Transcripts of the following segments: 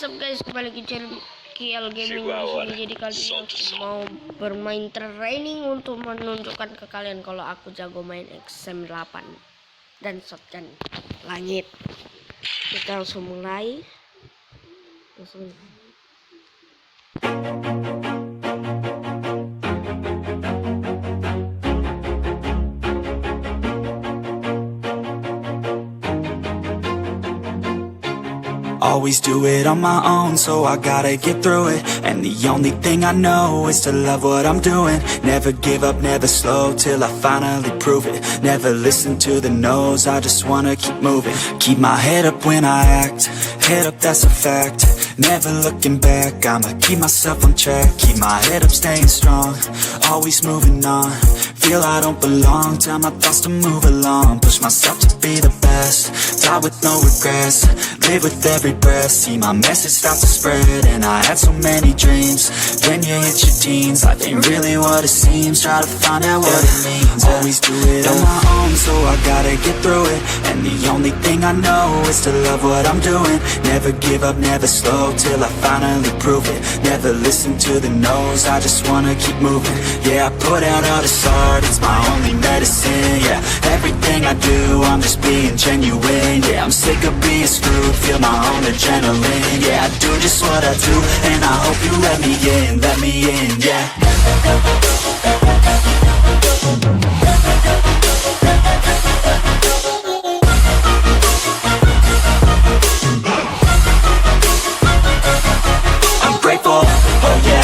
What's up guys, kembali lagi channel Skil Gaming di sini. Jadi kali ini aku mau bermain training untuk menunjukkan ke kalian kalau aku jago main XM8 dan shotgun langit. Kita langsung mulai. Always do it on my own, so I gotta get through it. And the only thing I know is to love what I'm doing. Never give up, never slow, till I finally prove it. Never listen to the no's, I just wanna keep moving. Keep my head up when I act, head up, that's a fact. Never looking back, I'ma keep myself on track. Keep my head up, staying strong, always moving on. Feel I don't belong, tell my thoughts to move along. Push myself to be the best, die with no regrets. Live with every breath, see my message start to spread. And I had so many dreams, then you hit your teens. Life ain't really what it seems, try to find out what it means. Always do it on my own, so I gotta get through it. And the only thing I know is to love what I'm doing. Never give up, never slow, till I finally prove it. Never listen to the no's, I just wanna keep moving. Yeah, I put out all this art, it's my only medicine. Yeah, everything I do, I'm just being genuine. Yeah, I'm sick of being screwed, feel my own adrenaline. Yeah, I do just what I do, and I hope you let me in, yeah. I'm grateful, oh yeah,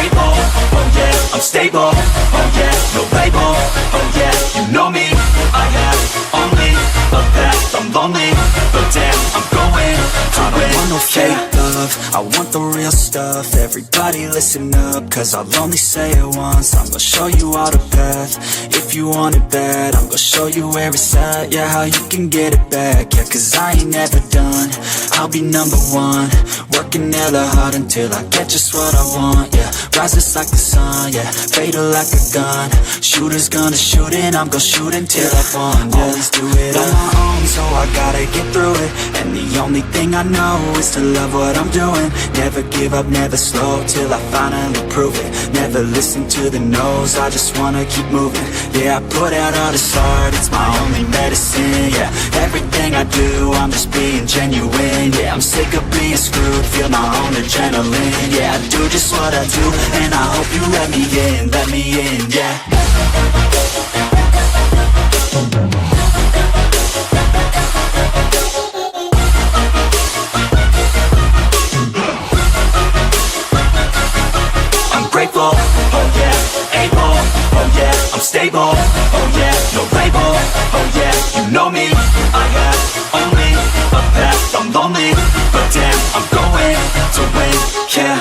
able, oh yeah, I'm stable, oh yeah, no label, oh yeah, you know me, I have only a path, I'm lonely, but damn, I'm going to win. I don't want no fake love, I want the real stuff. Everybody listen up, cause I'll only say it once. I'm gonna show you all the path, if you want it bad. I'm gonna show you where it's at, yeah, how you can get it back. Yeah, cause I ain't never done, I'll be number one. Working hella hard until I get just what I want, yeah. Rises like the sun, yeah, fatal like a gun. Shooter's gonna shoot and I'm gonna shoot until I won, yeah. Always do it on my own, so I gotta get through it. And the only thing I know is to love what I'm doing. Never give up, never slow, till I finally prove it. Never listen to the no's, I just wanna keep moving. Yeah, I put out all this art, it's my only medicine. Yeah, everything I do, I'm just being genuine. Yeah, I'm sick of being screwed, feel my own adrenaline. Yeah, I do just what I do, and I hope you let me in, yeah. Grateful, oh yeah, able, oh yeah, I'm stable, oh yeah, no label, oh yeah, you know me, I have only a path, I'm lonely, but damn, I'm going to win, yeah.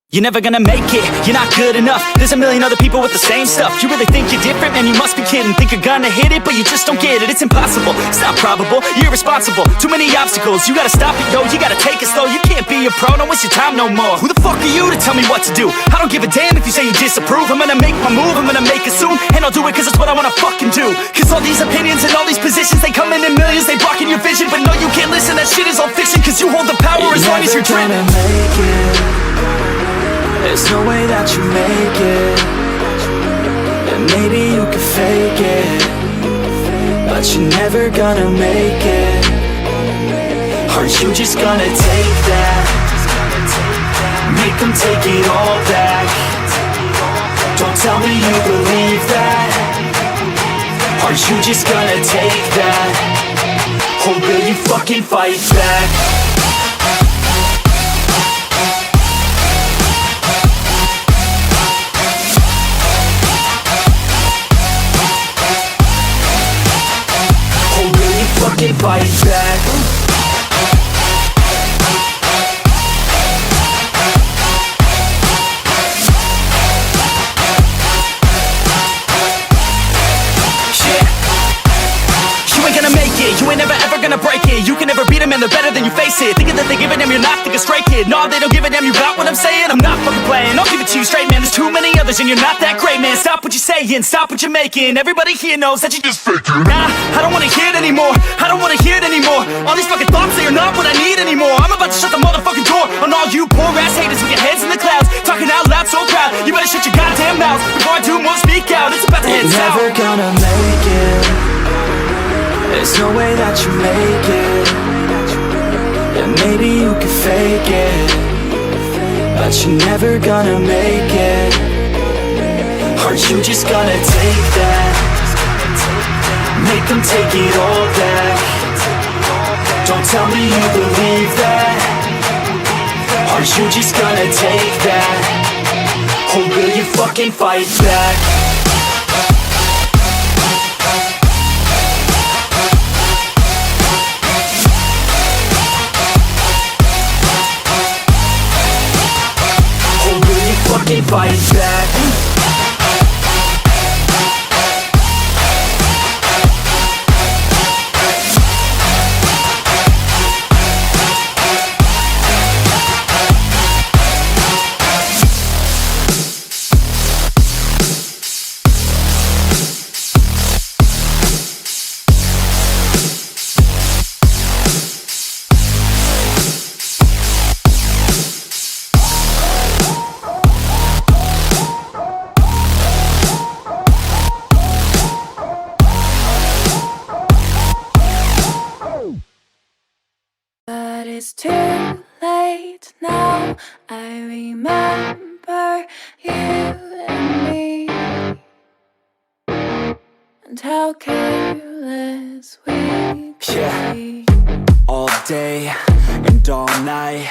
You're never gonna make it, you're not good enough. There's a million other people with the same stuff. You really think you're different? Man, you must be kidding. Think you're gonna hit it, but you just don't get it. It's impossible, it's not probable, you're irresponsible. Too many obstacles, you gotta stop it, yo. You gotta take it slow, you can't be a pro. Don't waste your time no more. Who the fuck are you to tell me what to do? I don't give a damn if you say you disapprove. I'm gonna make my move, I'm gonna make it soon. And I'll do it cause it's what I wanna fucking do. Cause all these opinions and all these positions, they come in millions, they blocking your vision. But no, you can't listen, that shit is all fiction. Cause you hold the power as long as you're dreaming. There's no way that you make it, and maybe you can fake it, but you're never gonna make it. Aren't you just gonna take that? Make them take it all back. Don't tell me you believe that. Aren't you just gonna take that? Or will you fucking fight back? Fucking fight back. Yeah. You ain't gonna make it, you ain't never ever gonna break it. You can never beat them and they're better than you fake. face it. Thinking that they give a damn, you're not thinking straight, kid. No, they don't give a damn, you got what I'm saying? I'm not fucking playing, I'll give it to you straight, man. There's too many others and you're not that great, man. Stop what you're saying, stop what you're making. Everybody here knows that you just faking. Nah, I don't wanna hear it anymore, I don't wanna hear it anymore. All these fucking thoughts, they are not what I need anymore. I'm about to shut the motherfucking door on all you poor ass haters with your heads in the clouds, talking out loud so proud. You better shut your goddamn mouth before I do more speak out. It's about to head south. Never gonna make it. There's no way that you make it. Yeah, maybe you can fake it, but you're never gonna make it. Aren't you just gonna take that? Make them take it all back. Don't tell me you believe that. Aren't you just gonna take that? Or will you fucking fight back? Or will you fucking fight back? But it's too late now. I remember you and me, and how careless we could be. All day and all night,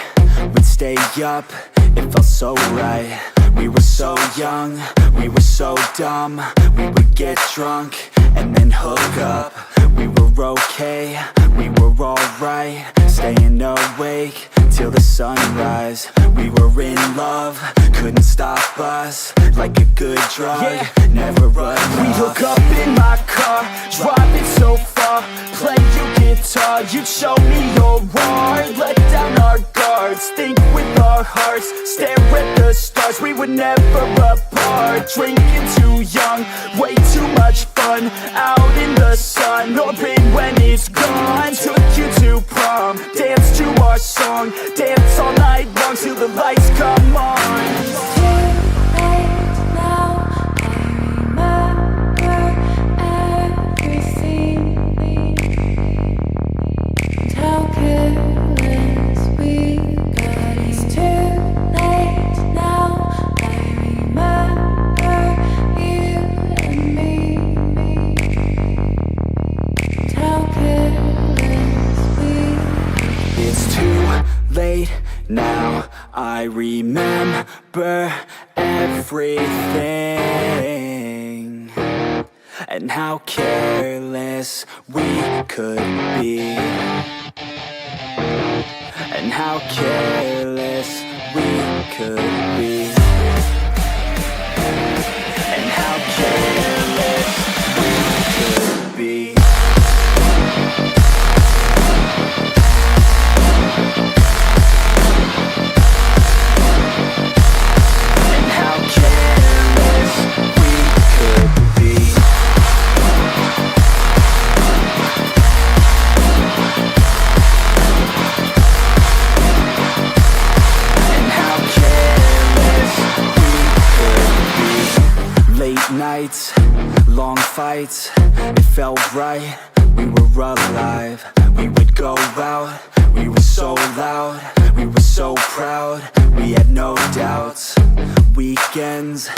we'd stay up, it felt so right. We were so young, we were so dumb. We would get drunk and then hook up. We were okay, we were alright, staying awake till the sunrise. We were in love, couldn't stop us. Like a good drug, never run. We hook up in my car, driving so far. Play your guitar, you'd show me your art. Let down our guards, think with our hearts. Stare at the stars, we were never apart. Drinking too young, way too much fun. Out in the sun, or pain when it's gone. Took you to prom, dance to our song. Dance all night long till the lights come on. Now I remember everything, and how careless we could be, and how careless we could be, and how careless we could be. Nights, long fights, it felt right, we were alive. We would go out, we were so loud, we were so proud, we had no doubts. Weekends